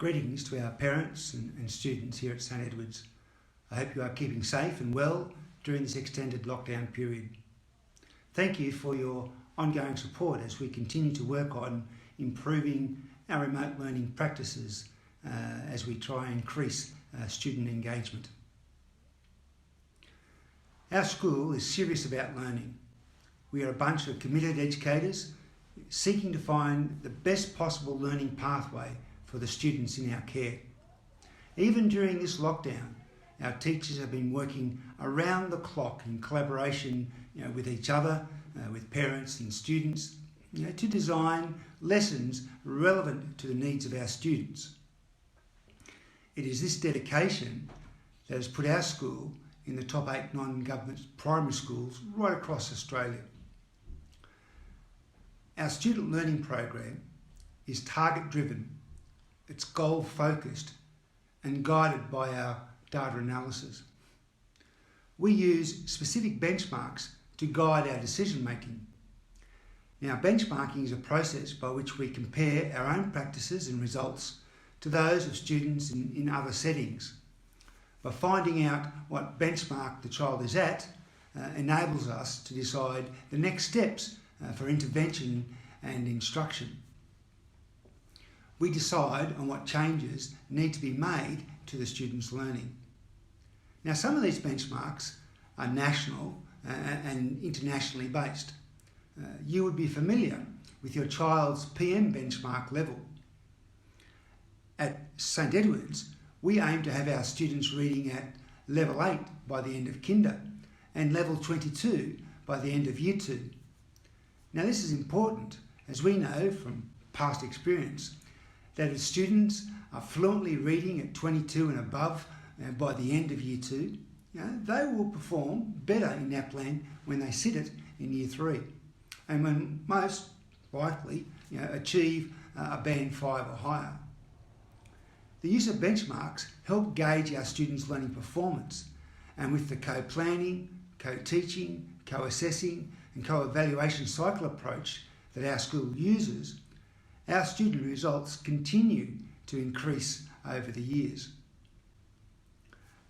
Greetings to our parents and students here at St Edward's. I hope you are keeping safe and well during this extended lockdown period. Thank you for your ongoing support as we continue to work on improving our remote learning practices as we try and increase student engagement. Our school is serious about learning. We are a bunch of committed educators seeking to find the best possible learning pathway for the students in our care. Even during this lockdown, our teachers have been working around the clock in collaboration with each other, with parents and students, to design lessons relevant to the needs of our students. It is this dedication that has put our school in the top 8 non-government primary schools right across Australia. Our student learning program is target-driven, it's goal-focused and guided by our data analysis. We use specific benchmarks to guide our decision-making. Now, benchmarking is a process by which we compare our own practices and results to those of students in other settings. By finding out what benchmark the child is at enables us to decide the next steps for intervention and instruction. We decide on what changes need to be made to the student's learning. Now, some of these benchmarks are national and internationally based. You would be familiar with your child's PM benchmark level. At St Edward's, we aim to have our students reading at level 8 by the end of kinder and level 22 by the end of year 2. Now, this is important as we know from past experience that if students are fluently reading at 22 and above by the end of year 2, they will perform better in NAPLAN when they sit it in year 3 and when most likely achieve a band 5 or higher. The use of benchmarks help gauge our students' learning performance, and with the co-planning, co-teaching, co-assessing and co-evaluation cycle approach that our school uses, our student results continue to increase over the years.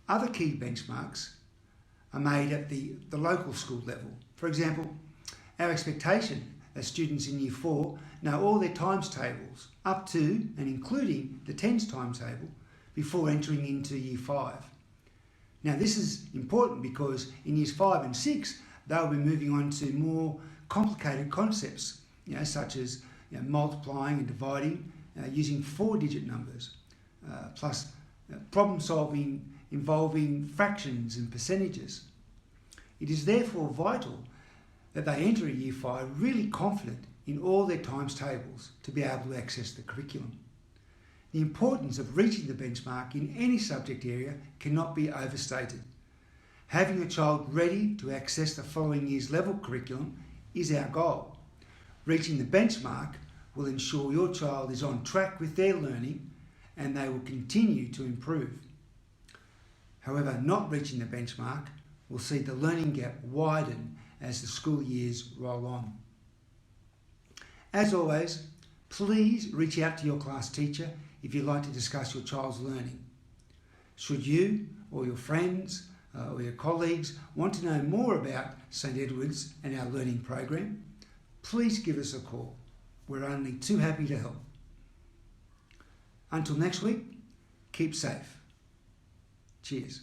Other key benchmarks are made at the local school level. For example, our expectation that students in Year 4 know all their times tables up to and including the tens timetable before entering into Year 5. Now, this is important because in Years 5 and 6 they'll be moving on to more complicated concepts, such as multiplying and dividing using 4-digit numbers, plus problem solving involving fractions and percentages. It is therefore vital that they enter Year 5 really confident in all their times tables to be able to access the curriculum. The importance of reaching the benchmark in any subject area cannot be overstated. Having a child ready to access the following year's level curriculum is our goal. Reaching the benchmark will ensure your child is on track with their learning and they will continue to improve. However, not reaching the benchmark will see the learning gap widen as the school years roll on. As always, please reach out to your class teacher if you'd like to discuss your child's learning. Should you or your friends or your colleagues want to know more about St Edward's and our learning program, please give us a call. We're only too happy to help. Until next week, keep safe. Cheers.